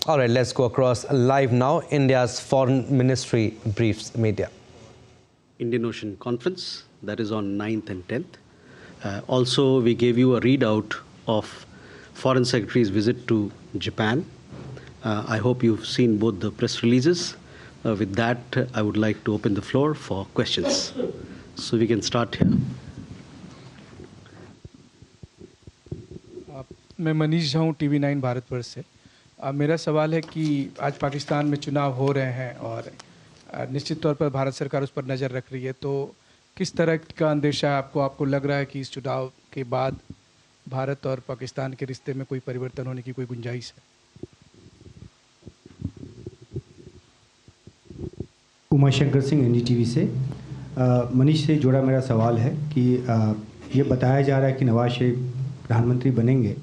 All right, let's go across live now. India's Foreign Ministry briefs media. Indian Ocean Conference, that is on 9th and 10th. Also, we gave you a readout of Foreign Secretary's visit to Japan. I hope you've seen both the press releases. With that, I would like to open the floor for questions. So we can start here. मैं मनीष झा हूँ TV9 Bharatvarsh से। मेरा सवाल है कि आज पाकिस्तान में चुनाव हो रहे हैं और निश्चित तौर पर भारत सरकार उस पर नज़र रख रही है, तो किस तरह का अंदेशा है आपको लग रहा है कि इस चुनाव के बाद भारत और पाकिस्तान के रिश्ते में कोई परिवर्तन होने की कोई गुंजाइश है? उमाशंकर सिंह NDTV से। मनीष से जुड़ा मेरा सवाल है कि ये बताया जा रहा है कि नवाज शरीफ प्रधानमंत्री बनेंगे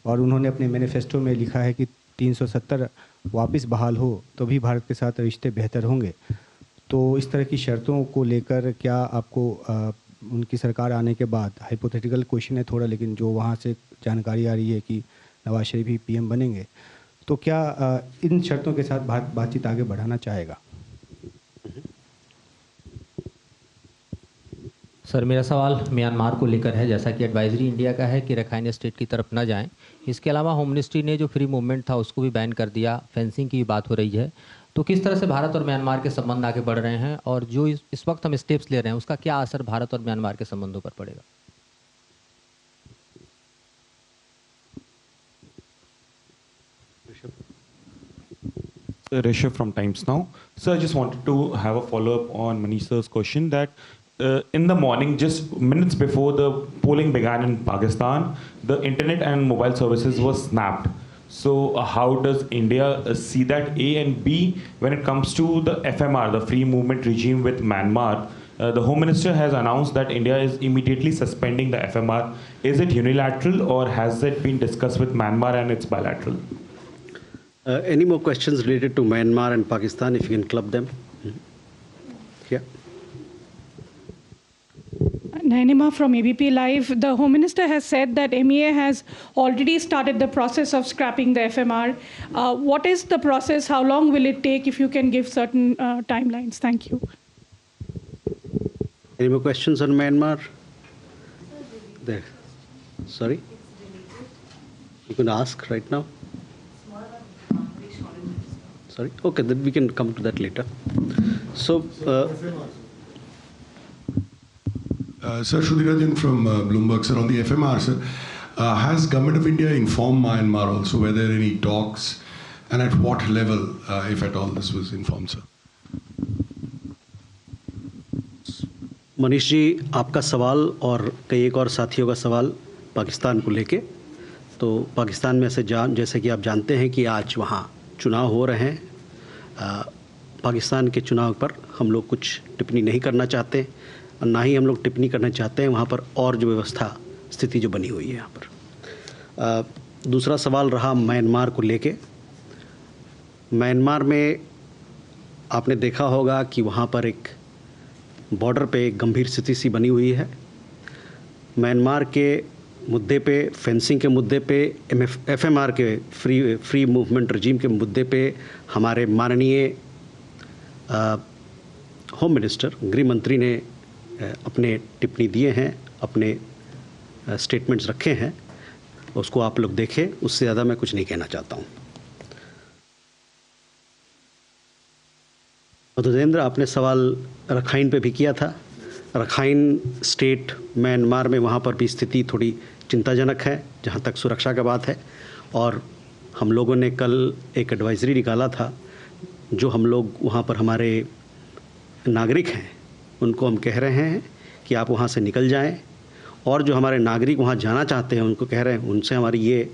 और उन्होंने अपने मैनिफेस्टो में लिखा है कि 370 वापस बहाल हो तो भी भारत के साथ रिश्ते बेहतर होंगे। तो इस तरह की शर्तों को लेकर क्या आपको उनकी सरकार आने के बाद, हाइपोथेटिकल क्वेश्चन है थोड़ा, लेकिन जो वहाँ से जानकारी आ रही है कि नवाज शरीफ ही PM बनेंगे, तो क्या इन शर्तों के साथ भारत बातचीत आगे बढ़ाना चाहेगा? सर, मेरा सवाल म्यांमार को लेकर है। जैसा कि एडवाइजरी इंडिया का है कि रखाइन स्टेट की तरफ ना जाएं। इसके अलावा होम मिनिस्ट्री ने जो फ्री मूवमेंट था उसको भी बैन कर दिया, फेंसिंग की बात हो रही है। तो किस तरह से भारत और म्यांमार के संबंध आगे बढ़ रहे हैं और जो इस वक्त हम स्टेप्स ले रहे हैं उसका क्या असर भारत और म्यांमार के संबंधों पर पड़ेगा? Rishabh from Times Now. So I just wanted to have a follow-up on Manish sir's question that in the morning, just minutes before the polling began in Pakistan, the internet and mobile services were snapped. So how does India see that, A, and B, when it comes to the FMR, the free movement regime with Myanmar? The Home Minister has announced that India is immediately suspending the FMR. Is it unilateral or has it been discussed with Myanmar and it's bilateral? Any more questions related to Myanmar and Pakistan, if you can club them? Yeah. Nainima from ABP Live. The Home Minister has said that MEA has already started the process of scrapping the FMR. What is the process? How long will it take, if you can give certain timelines? Thank you. Any more questions on Myanmar? There. Sorry? You can ask right now. Sorry? Okay, then we can come to that later. So, Sir, Shudhirajan from Bloomberg, sir, on the FMR, sir, has Government of India informed Myanmar also? Were there any talks, and at what level, if at all, this was informed, sir? Manish ji, आपका सवाल और कई एक और साथियों का सवाल पाकिस्तान को लेके। तो पाकिस्तान में जैसे कि आप जानते हैं कि आज वहाँ चुनाव हो रहे हैं। पाकिस्तान के चुनाव पर हम लोग कुछ टिप्पणी नहीं करना चाहते और ना ही हम लोग टिप्पणी करना चाहते हैं वहाँ पर और जो व्यवस्था स्थिति जो बनी हुई है यहाँ पर। दूसरा सवाल रहा म्यांमार को लेके। म्यांमार में आपने देखा होगा कि वहाँ पर एक बॉर्डर पे एक गंभीर स्थिति सी बनी हुई है। म्यांमार के मुद्दे पे, फेंसिंग के मुद्दे पे, FMR के फ्री मूवमेंट रजीम के मुद्दे पे हमारे माननीय होम मिनिस्टर, गृह मंत्री ने अपने टिप्पणी दिए हैं, अपने स्टेटमेंट्स रखे हैं। उसको आप लोग देखें, उससे ज़्यादा मैं कुछ नहीं कहना चाहता हूँ। मधुरेंद्र, आपने सवाल रखाइन पे भी किया था। रखाइन स्टेट म्यांमार में वहाँ पर भी स्थिति थोड़ी चिंताजनक है जहाँ तक सुरक्षा का बात है। और हम लोगों ने कल एक एडवाइजरी निकाला था, जो हम लोग वहाँ पर हमारे नागरिक हैं उनको हम कह रहे हैं कि आप वहाँ से निकल जाएं, और जो हमारे नागरिक वहाँ जाना चाहते हैं उनको कह रहे हैं, उनसे हमारी ये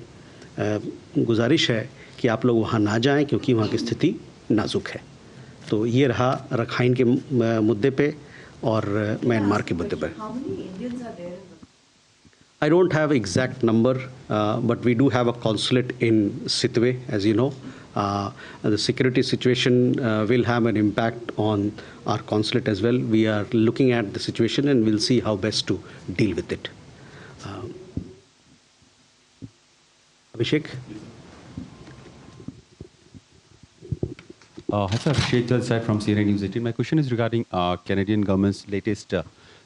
गुजारिश है कि आप लोग वहाँ ना जाएं क्योंकि वहाँ की स्थिति नाजुक है। तो ये रहा रखाइन के मुद्दे पे और म्यांमार के मुद्दे पे। I don't have exact number, but we do have a consulate in Sitwe, as you know. The security situation will have an impact on our consulate as well. We are looking at the situation and we'll see how best to deal with it. Abhishek? Hi, sir. Sheikh Jalsai from CNN News 18. My question is regarding Canadian government's latest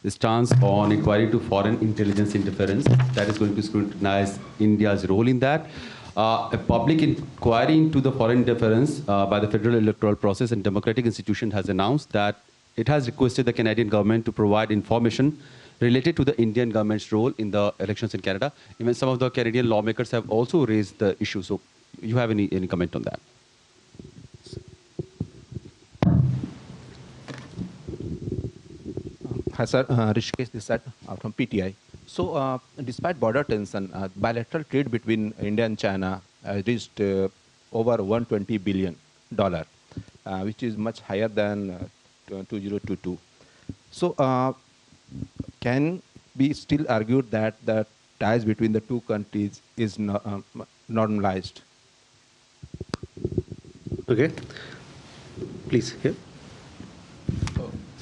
stance on inquiry to foreign intelligence interference that is going to scrutinize India's role in that. A public inquiry into the foreign interference by the federal electoral process and democratic institution has announced that it has requested the Canadian government to provide information related to the Indian government's role in the elections in Canada. Even some of the Canadian lawmakers have also raised the issue. So you have any comment on that? Hi, sir. Rishikesh this side from PTI. So, despite border tension, bilateral trade between India and China reached over $120 billion, which is much higher than 2022. So, can be still argued that the ties between the two countries is normalized? Okay. Please, here.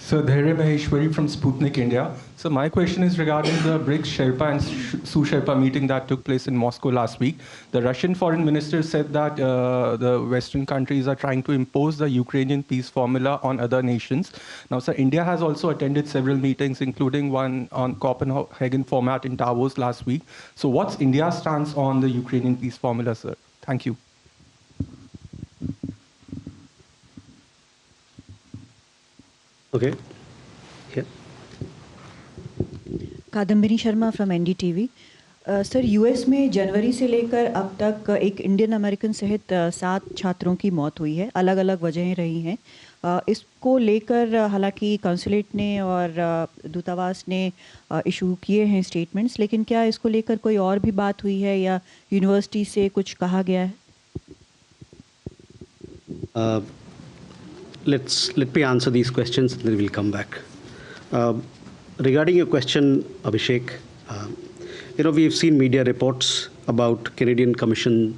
So, Dhairya Maheshwari from Sputnik India. So, my question is regarding the BRICS Sherpa and Su-Sherpa meeting that took place in Moscow last week. The Russian foreign minister said that the Western countries are trying to impose the Ukrainian peace formula on other nations. Now, sir, India has also attended several meetings, including one on Copenhagen format in Davos last week. So, what's India's stance on the Ukrainian peace formula, sir? Thank you. Okay. Here. Kadambini Sharma from NDTV. Sir, US में जनवरी से लेकर अब तक एक Indian American सहित 7 छात्रों की मौत हुई है। अलग अलग वजहें रही हैं। इसको लेकर हालांकि कॉन्सुलेट ने और दूतावास ने इशू किए हैं स्टेटमेंट्स, लेकिन क्या इसको लेकर कोई और भी बात हुई है या यूनिवर्सिटी से कुछ कहा गया है? Let me answer these questions and then we'll come back. Regarding your question, Abhishek, we've seen media reports about Canadian Commission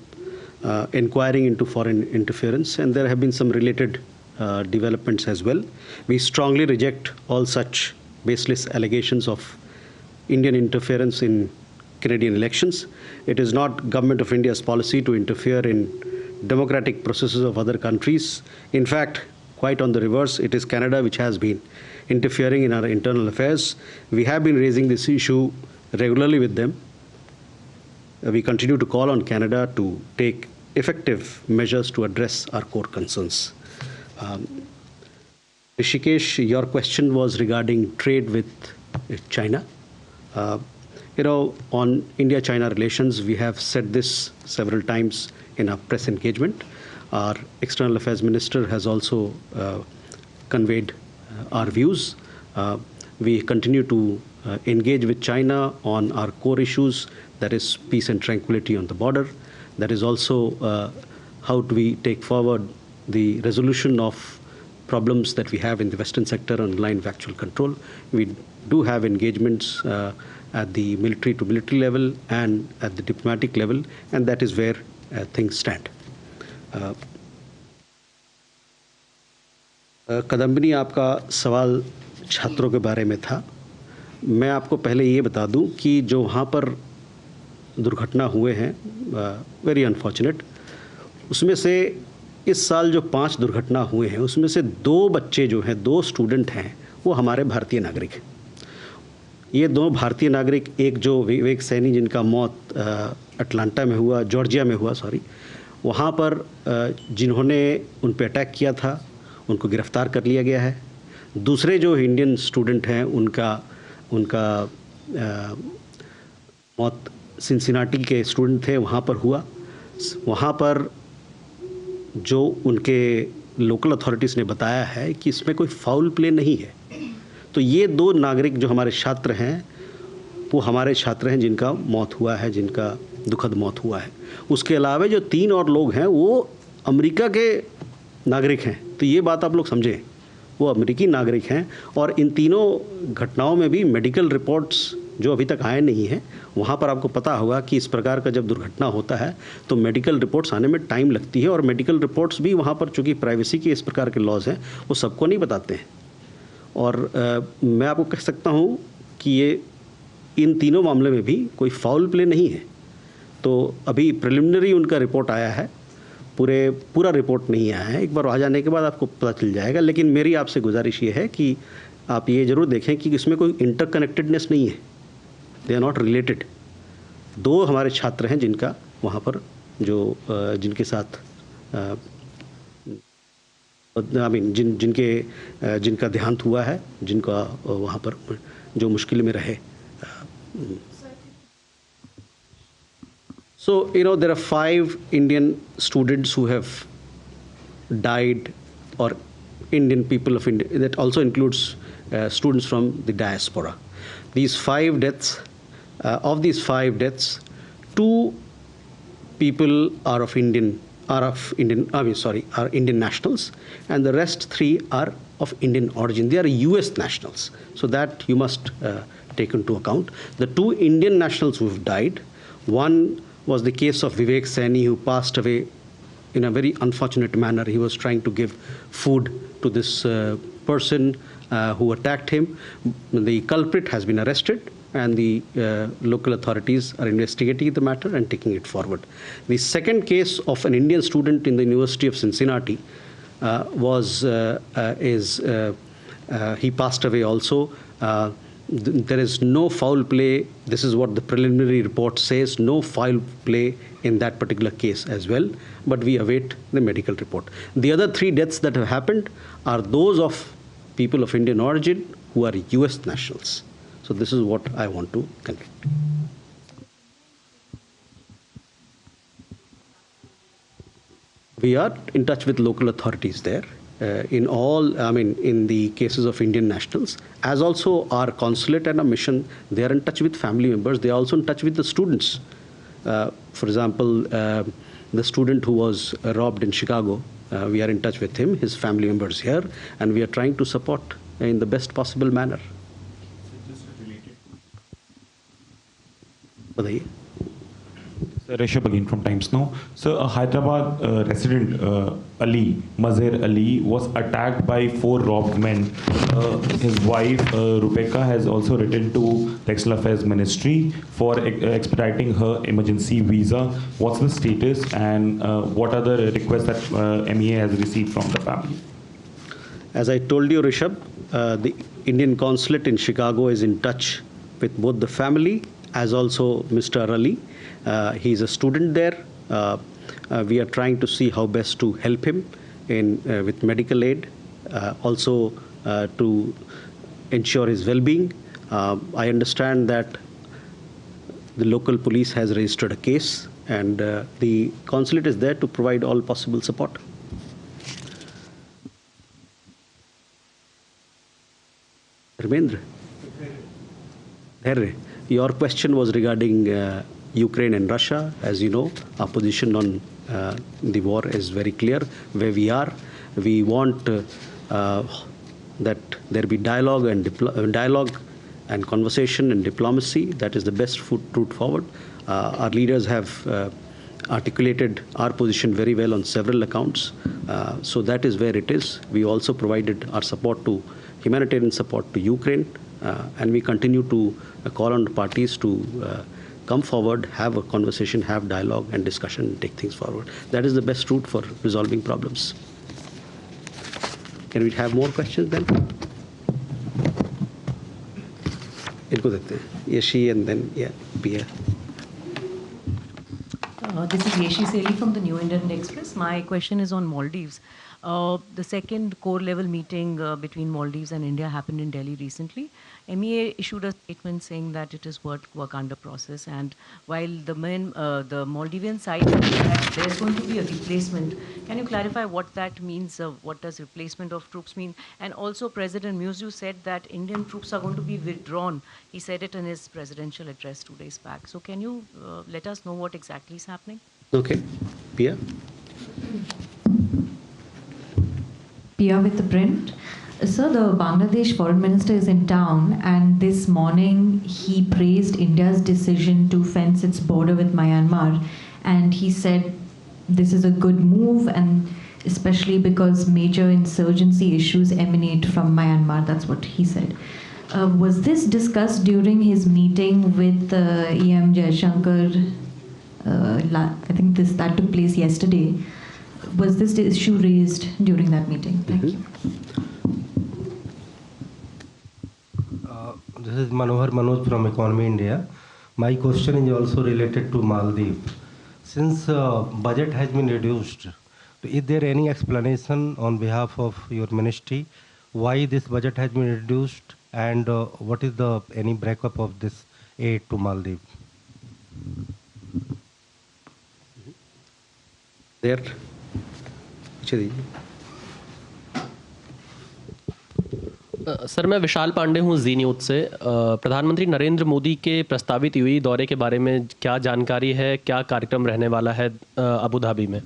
inquiring into foreign interference, and there have been some related developments as well. We strongly reject all such baseless allegations of Indian interference in Canadian elections. It is not Government of India's policy to interfere in democratic processes of other countries. In fact, quite on the reverse, it is Canada which has been interfering in our internal affairs. We have been raising this issue regularly with them. We continue to call on Canada to take effective measures to address our core concerns. Rishikesh, your question was regarding trade with China. On India-China relations, we have said this several times in our press engagement. Our External Affairs Minister has also conveyed our views. We continue to engage with China on our core issues, that is peace and tranquility on the border. That is also how do we take forward the resolution of problems that we have in the Western sector on the line of actual control. We do have engagements at the military to military level and at the diplomatic level, and that is where things stand. Kadambini, आपका सवाल छात्रों के बारे में था। मैं आपको पहले ये बता दूं कि जो वहाँ पर दुर्घटना हुए हैं, वेरी अनफॉर्चुनेट, उसमें से इस साल जो 5 दुर्घटना हुए हैं उसमें से 2 बच्चे जो हैं, 2 स्टूडेंट हैं, वो हमारे भारतीय नागरिक हैं। ये 2 भारतीय नागरिक, एक जो विवेक सैनी जिनका मौत अटलांटा में हुआ, जॉर्जिया में हुआ, वहाँ पर जिन्होंने उन पे अटैक किया था उनको गिरफ्तार कर लिया गया है। दूसरे जो इंडियन स्टूडेंट हैं उनका मौत सिंसिनाटी के स्टूडेंट थे, वहाँ पर हुआ। वहाँ पर जो उनके लोकल अथॉरिटीज़ ने बताया है कि इसमें कोई फाउल प्ले नहीं है। तो ये 2 नागरिक जो हमारे छात्र हैं वो हमारे छात्र हैं जिनका मौत हुआ है, जिनका दुखद मौत हुआ है। उसके अलावा जो 3 और लोग हैं वो अमेरिका के नागरिक हैं। तो ये बात आप लोग समझें, वो अमेरिकी नागरिक हैं। और इन तीनों घटनाओं में भी मेडिकल रिपोर्ट्स जो अभी तक आए नहीं हैं, वहाँ पर आपको पता होगा कि इस प्रकार का जब दुर्घटना होता है तो मेडिकल रिपोर्ट्स आने में टाइम लगती है, और मेडिकल रिपोर्ट्स भी वहाँ पर चूँकि प्राइवेसी के इस प्रकार के लॉज हैं वो सबको नहीं बताते हैं। और मैं आपको कह सकता हूँ कि ये इन तीनों मामले में भी कोई फाउल प्ले नहीं है। तो अभी प्रिलिमिनरी उनका रिपोर्ट आया है, पूरा रिपोर्ट नहीं आया है। एक बार वहाँ जाने के बाद आपको पता चल जाएगा। लेकिन मेरी आपसे गुजारिश ये है कि आप ये ज़रूर देखें कि इसमें कोई इंटरकनेक्टेडनेस नहीं है, दे आर नॉट रिलेटेड। 2 हमारे छात्र हैं जिनका वहाँ पर जिनके साथ जिनका देहांत हुआ है, जिनका वहाँ पर जो मुश्किल में रहे। So, there are 5 Indian students who have died, or Indian people of India. That also includes students from the diaspora. These 5 deaths, of these 5 deaths, 2 people are Indian nationals, and the rest 3 are of Indian origin. They are US nationals. So that you must take into account. The 2 Indian nationals who have died, one was the case of Vivek Saini, who passed away in a very unfortunate manner. He was trying to give food to this person who attacked him. The culprit has been arrested, and the local authorities are investigating the matter and taking it forward. The second case of an Indian student in the University of Cincinnati he passed away also. There is no foul play. This is what the preliminary report says. No foul play in that particular case as well. But we await the medical report. The other 3 deaths that have happened are those of people of Indian origin who are US nationals. So this is what I want to convey. We are in touch with local authorities there. In the cases of Indian nationals, as also our consulate and our mission, they are in touch with family members. They are also in touch with the students. For example, the student who was robbed in Chicago, we are in touch with him, his family members here, and we are trying to support in the best possible manner. बताइए. Sir, Rishabh again from Times Now. Sir, a Hyderabad resident, Mazhar Ali, was attacked by 4 robbed men. His wife, Rupeka, has also written to the External Affairs Ministry for expediting her emergency visa. What's the status, and what are the requests that MEA has received from the family? As I told you, Rishabh, the Indian consulate in Chicago is in touch with both the family as also Mr. Ali. He's a student there. We are trying to see how best to help him with medical aid, also to ensure his well-being. I understand that the local police has registered a case, and the consulate is there to provide all possible support. Dharmendra, your question was regarding Ukraine and Russia. As you know, our position on the war is very clear. Where we are, we want that there be dialogue and conversation and diplomacy. That is the best route forward. Our leaders have articulated our position very well on several accounts. So that is where it is. We also provided our humanitarian support to Ukraine, and we continue to call on the parties to come forward, have a conversation, have dialogue and discussion, and take things forward. That is the best route for resolving problems. Can we have more questions then? Yeshi and then Pia. This is Yeshi Seli from the New Indian Express. My question is on Maldives. The second core level meeting between Maldives and India happened in Delhi recently. MEA issued a statement saying that it is work under process, and while the Maldivian side said that there's going to be a replacement. Can you clarify what that means? What does replacement of troops mean? And also President Musu said that Indian troops are going to be withdrawn. He said it in his presidential address 2 days back. So can you let us know what exactly is happening? Okay. Pia? Pia with the print. Sir, the Bangladesh foreign minister is in town, and this morning he praised India's decision to fence its border with Myanmar, and he said this is a good move, and especially because major insurgency issues emanate from Myanmar. That's what he said. Was this discussed during his meeting with EM Jaishankar? I think that took place yesterday. Was this issue raised during that meeting? Thank you. This is Manoj from Economy India. My question is also related to Maldives. Since budget has been reduced, is there any explanation on behalf of your ministry why this budget has been reduced, and what is the any breakup of this aid to Maldives? There. Sir मैं विशाल पांडे हूँ जी news से। प्रधानमंत्री नरेंद्र मोदी के प्रस्तावित UAE दौरे के बारे में क्या जानकारी है, क्या कार्यक्रम रहने वाला है अबू धाबी में?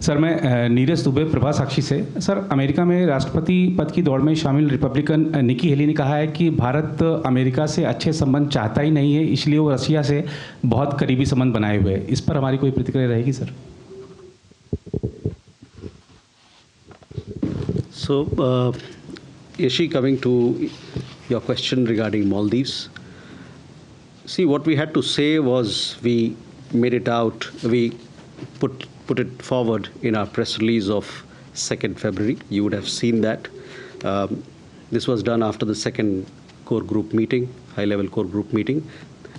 सर मैं नीरज दुबे प्रभा साक्षी से। सर अमेरिका में राष्ट्रपति पद की दौड़ में शामिल रिपब्लिकन निकी हेली ने कहा है कि भारत अमेरिका से अच्छे संबंध चाहता ही नहीं है, इसलिए वो रशिया से बहुत करीबी संबंध बनाए हुए हैं। इस पर हमारी कोई प्रतिक्रिया रहेगी sir? So, Yashi, coming to your question regarding Maldives, see, what we had to say was we made it out, we put it forward in our press release of 2nd February. You would have seen that. This was done after the second core group meeting, high-level core group meeting.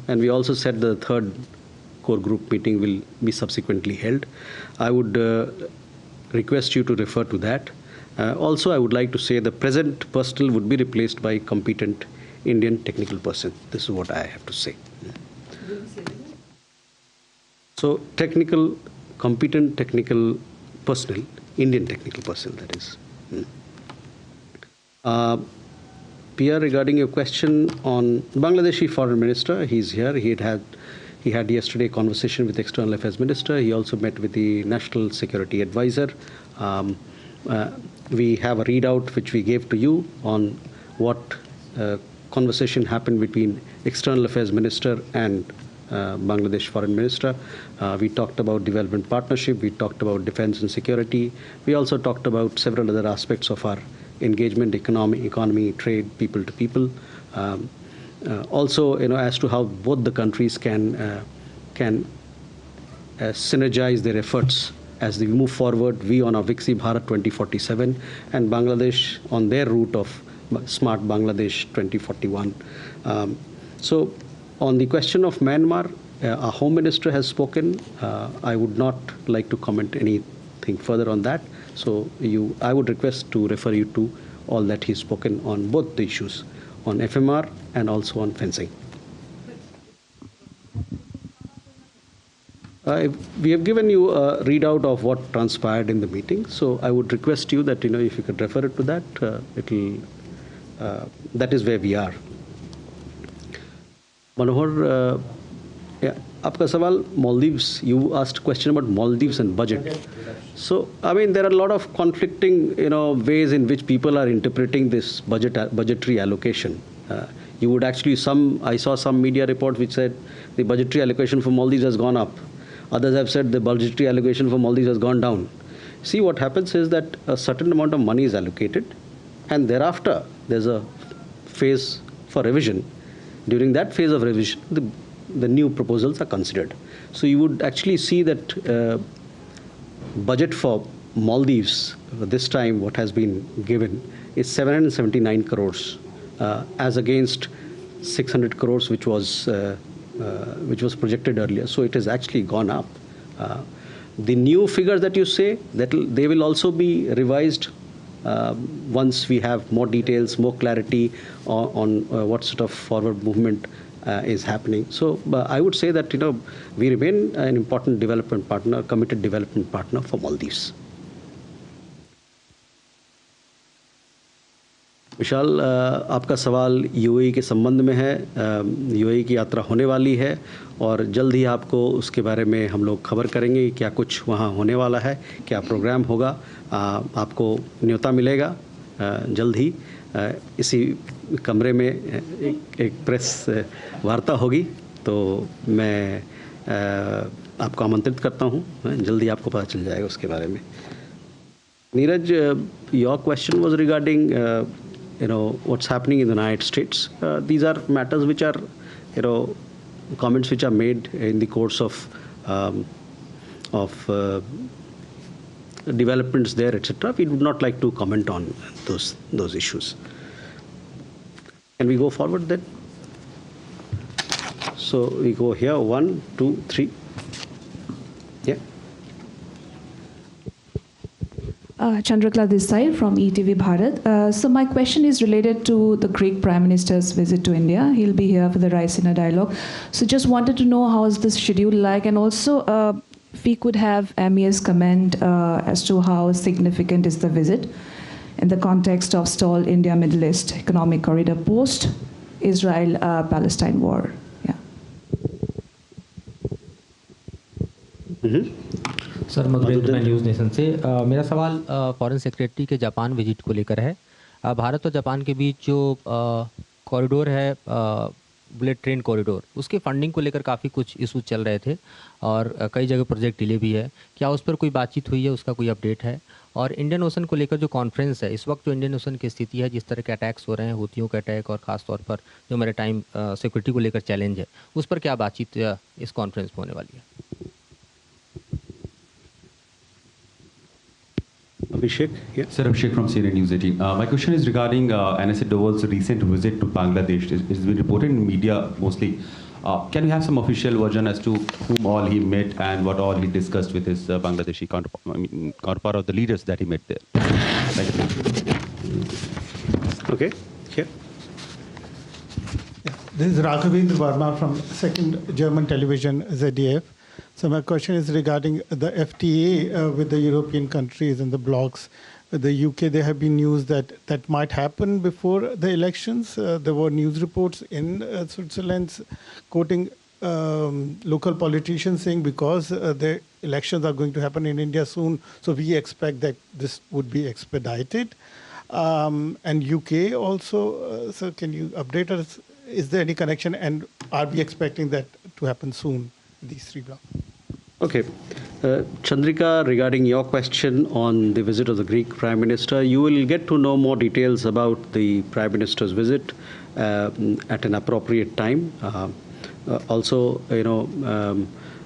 And we also said the third core group meeting will be subsequently held. I would request you to refer to that. Also, I would like to say the present personnel would be replaced by competent Indian technical person. This is what I have to say. So, competent technical personnel, Indian technical personnel, that is. Pierre, regarding your question on Bangladeshi foreign minister, he's here. He had yesterday a conversation with the external affairs minister. He also met with the national security advisor. We have a readout which we gave to you on what conversation happened between external affairs minister and Bangladesh foreign minister. We talked about development partnership. We talked about defense and security. We also talked about several other aspects of our engagement, economy, trade, people to people. Also, as to how both the countries can synergize their efforts as we move forward. We on our Viksit Bharat 2047 and Bangladesh on their route of Smart Bangladesh 2041. So, on the question of Myanmar, our Home Minister has spoken. I would not like to comment anything further on that. So I would request to refer you to all that he's spoken on both the issues, on FMR and also on fencing. We have given you a readout of what transpired in the meeting. So I would request you that, if you could refer it to that, that is where we are. Manohar, आपका सवाल Maldives, you asked a question about Maldives and budget. So, there are a lot of conflicting, ways in which people are interpreting this budgetary allocation. You would actually, I saw some media report which said the budgetary allocation for Maldives has gone up. Others have said the budgetary allocation for Maldives has gone down. See, what happens is that a certain amount of money is allocated, and thereafter there's a phase for revision. During that phase of revision, the new proposals are considered. So you would actually see that budget for Maldives this time, what has been given is 779 crores, as against 600 crores, which was projected earlier. So it has actually gone up. The new figures that you say, they will also be revised once we have more details, more clarity on what sort of forward movement is happening. So I would say that we remain an important development partner, committed development partner for Maldives. विशाल, आपका सवाल UAE के संबंध में है। UAE की यात्रा होने वाली है और जल्द ही आपको उसके बारे में हम लोग खबर करेंगे क्या कुछ वहाँ होने वाला है, क्या प्रोग्राम होगा। आपको न्योता मिलेगा जल्द ही। इसी कमरे में एक प्रेस वार्ता होगी, तो मैं आपको आमंत्रित करता हूँ। जल्दी आपको पता चल जाएगा उसके बारे में। Neeraj, your question was regarding what's happening in the United States. These are matters which are, comments which are made in the course of developments there, etc. We would not like to comment on those issues. Can we go forward then? So we go here, 1, 2, 3. Yeah. Chandrakala this side from ETV Bharat. So my question is related to the Greek Prime Minister's visit to India. He'll be here for the Raisina dialogue. So just wanted to know how is the schedule like, and also if we could have MEA's comment as to how significant is the visit in the context of stalled India-Middle East economic corridor post-Israel-Palestine war. Yeah. Sir Madhurendra मैं news nation से मेरा सवाल foreign secretary के Japan visit को लेकर है। भारत और Japan के बीच जो कॉरिडोर है बुलेट ट्रेन कॉरिडोर, उसके फंडिंग को लेकर काफ़ी कुछ इशू चल रहे थे और कई जगह प्रोजेक्ट डिले भी है। क्या उस पर कोई बातचीत हुई है, उसका कोई अपडेट है? और इंडियन ओशन को लेकर जो कॉन्फ्रेंस है, इस वक्त जो इंडियन ओशन की स्थिति है, जिस तरह के अटैक्स हो रहे हैं, हूथियों के अटैक और ख़ास तौर पर जो मेरे टाइम सिक्योरिटी को लेकर चैलेंज है, उस पर क्या बातचीत इस कॉन्फ्रेंस में होने वाली है? Abhishek, yeah. Sir, Abhishek from CNN News 18. My question is regarding NSA Doval's recent visit to Bangladesh. It's been reported in media mostly. Can we have some official version as to whom all he met and what all he discussed with his Bangladeshi counterpart of the leaders that he met there? Thank you. Okay, here. Yeah. This is Raghavendra Verma from second German television ZDF. So my question is regarding the FTA with the European countries and the blocs. The UK, there have been news that that might happen before the elections. There were news reports in Switzerland quoting local politicians saying because the elections are going to happen in India soon, so we expect that this would be expedited. And UK also, so can you update us? Is there any connection, and are we expecting that to happen soon? These three blocks. Okay. Chandrika, regarding your question on the visit of the Greek Prime Minister, you will get to know more details about the Prime Minister's visit at an appropriate time. Also,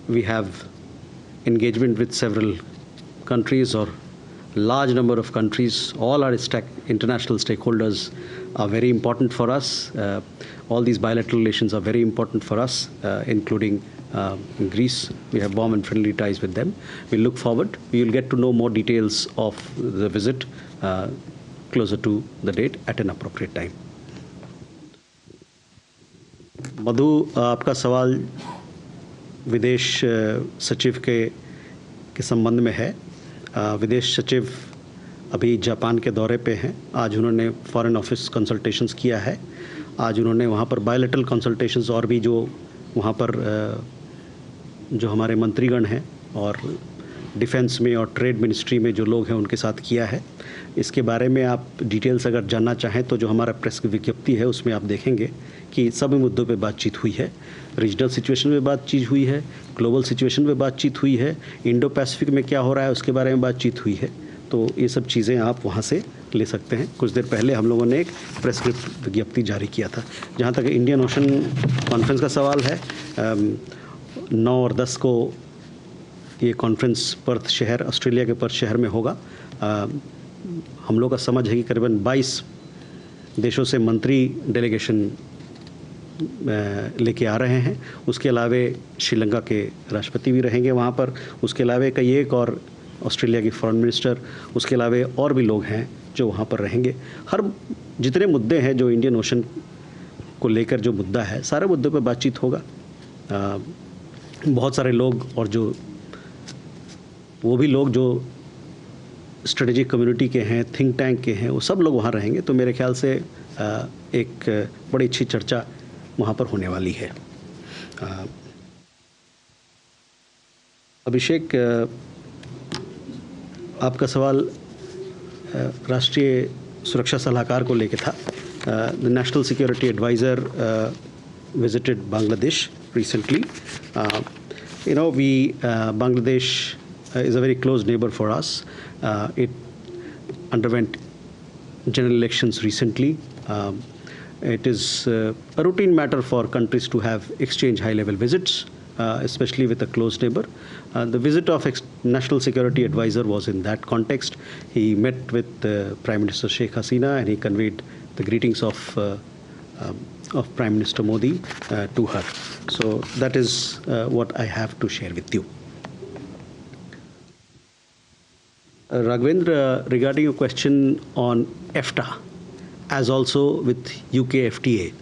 we have engagement with several countries or large number of countries. All our international stakeholders are very important for us. All these bilateral relations are very important for us, including in Greece. We have warm and friendly ties with them. We look forward. We will get to know more details of the visit closer to the date at an appropriate time. मधु, आपका सवाल विदेश सचिव के संबंध में है। विदेश सचिव अभी जापान के दौरे पे हैं। आज उन्होंने फॉरेन ऑफिस कंसल्टेशंस किया है। आज उन्होंने वहाँ पर बायलैटरल कंसल्टेशंस और भी जो वहाँ पर जो हमारे मंत्रीगण हैं और डिफेंस में और ट्रेड मिनिस्ट्री में जो लोग हैं उनके साथ किया है। इसके बारे में आप डिटेल्स अगर जानना चाहें तो जो हमारा प्रेस की विज्ञप्ति है उसमें आप देखेंगे कि सभी मुद्दों पे बातचीत हुई है। रीजनल सिचुएशन में बातचीत हुई है, ग्लोबल सिचुएशन में बातचीत हुई है, इंडो पैसिफिक में क्या हो रहा है उसके बारे में बातचीत हुई है। तो ये सब चीज़ें आप वहाँ से ले सकते हैं। कुछ देर पहले हम लोगों ने एक प्रेस विज्ञप्ति जारी किया था। जहाँ तक इंडियन ओशन कॉन्फ्रेंस का सवाल है, 9 और 10 को ये कॉन्फ्रेंस पर्थ शहर, ऑस्ट्रेलिया के पर्थ शहर में होगा। हम लोग का समझ है कि करीबन 22 देशों से मंत्री डेलीगेशन लेके आ रहे हैं। उसके अलावे श्रीलंका के राष्ट्रपति भी रहेंगे वहाँ पर। उसके अलावे कई एक और ऑस्ट्रेलिया की फॉरेन मिनिस्टर, उसके अलावे और भी लोग हैं जो वहाँ पर रहेंगे। हर जितने मुद्दे हैं जो इंडियन ओशन को लेकर जो मुद्दा है, सारे मुद्दों पर बातचीत होगा। बहुत सारे लोग और जो वो भी लोग जो स्ट्रेटेजिक कम्युनिटी के हैं, थिंक टैंक के हैं, वो सब लोग वहाँ रहेंगे। तो मेरे ख्याल से एक बड़ी अच्छी चर्चा वहाँ पर होने वाली है। अभिषेक, आपका सवाल राष्ट्रीय सुरक्षा सलाहकार को लेके था। The national security adviser visited Bangladesh recently. Bangladesh is a very close neighbor for us. It underwent general elections recently. It is a routine matter for countries to have exchange high-level visits, especially with a close neighbor. The visit of National Security Advisor was in that context. He met with Prime Minister Sheikh Hasina and he conveyed the greetings of Prime Minister Modi to her. So that is what I have to share with you. Raghavendra, regarding your question on EFTA, as also with UK FTA,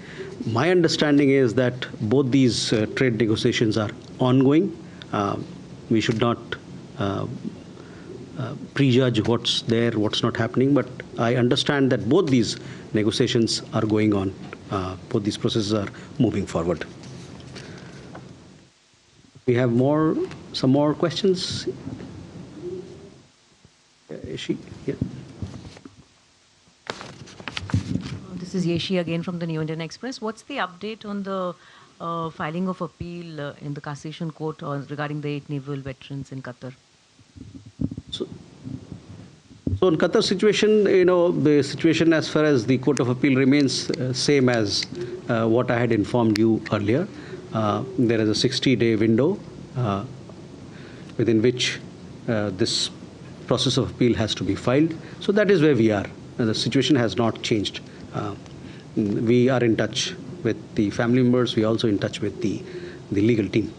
my understanding is that both these trade negotiations are ongoing. We should not prejudge what's there, what's not happening, but I understand that both these negotiations are going on. Both these processes are moving forward. We have some more questions. Yeah. This is Yeshi again from the New Indian Express. What's the update on the filing of appeal in the Cassation Court regarding the 8 naval veterans in Qatar? So in Qatar situation, the situation as far as the Court of Appeal remains same as what I had informed you earlier. There is a 60-day window within which this process of appeal has to be filed. So that is where we are. The situation has not changed. We are in touch with the family members. We are also in touch with the legal team.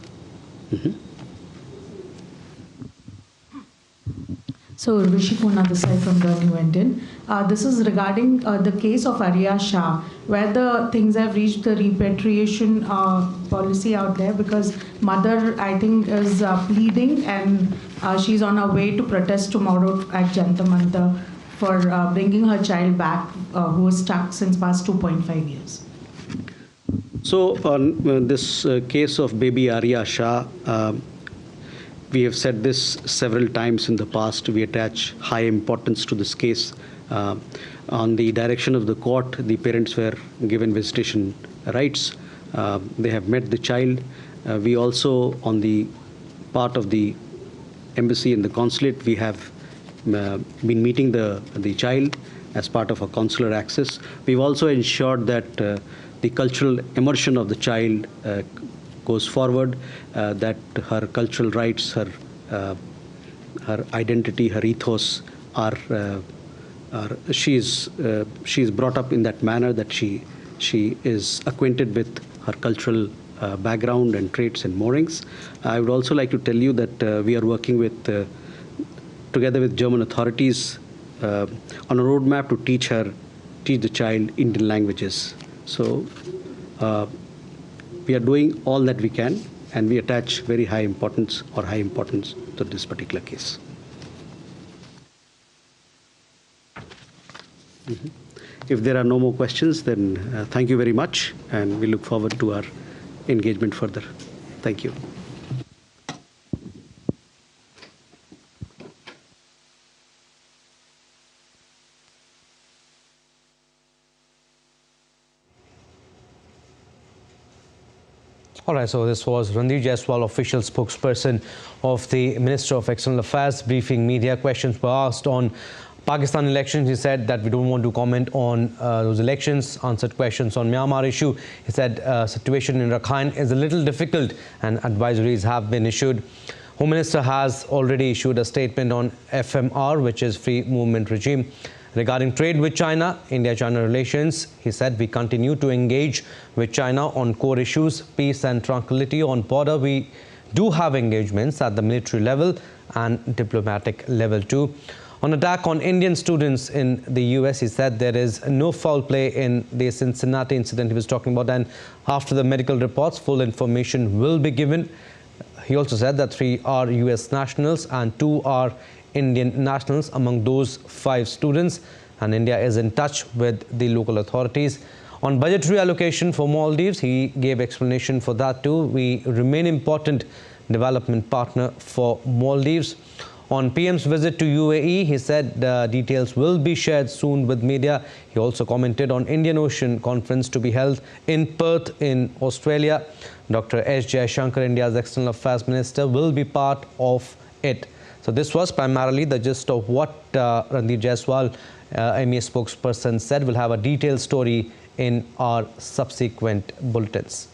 So Rishi Purna this side from the New Indian. This is regarding the case of Arya Shah, where the things have reached the repatriation policy out there, because mother, I think, is pleading, and she's on her way to protest tomorrow at Jantar Mantar for bringing her child back, who was stuck since past 2.5 years. So on this case of baby Arya Shah, we have said this several times in the past. We attach high importance to this case. On the direction of the court, the parents were given visitation rights. They have met the child. We also, on the part of the embassy and the consulate, we have been meeting the child as part of a consular access. We've also ensured that the cultural immersion of the child goes forward, that her cultural rights, her identity, her ethos she's brought up in that manner, that she is acquainted with her cultural background and traits and moorings. I would also like to tell you that we are working together with German authorities on a roadmap to teach the child Indian languages. So we are doing all that we can, and we attach very high importance to this particular case. If there are no more questions, then thank you very much, and we look forward to our engagement further. Thank you. All right, so this was Randhir Jaiswal, official spokesperson of the Minister of External Affairs, briefing media. Questions were asked on Pakistan elections. He said that we don't want to comment on those elections. Answered questions on Myanmar issue. He said situation in Rakhine is a little difficult and advisories have been issued. Home Minister has already issued a statement on FMR, which is Free Movement Regime. Regarding trade with China, India-China relations, he said we continue to engage with China on core issues, peace and tranquility on border. We do have engagements at the military level and diplomatic level too. On attack on Indian students in the US, he said there is no foul play in the Cincinnati incident he was talking about, and after the medical reports, full information will be given. He also said that 3 are US nationals and 2 are Indian nationals among those 5 students, and India is in touch with the local authorities. On budgetary allocation for Maldives, he gave explanation for that too. We remain important development partner for Maldives. On PM's visit to UAE, he said details will be shared soon with media. He also commented on Indian Ocean Conference to be held in Perth in Australia. Dr. S. Jaishankar, India's External Affairs Minister, will be part of it. So this was primarily the gist of what Randhir Jaiswal MEA spokesperson said. We'll have a detailed story in our subsequent bulletins.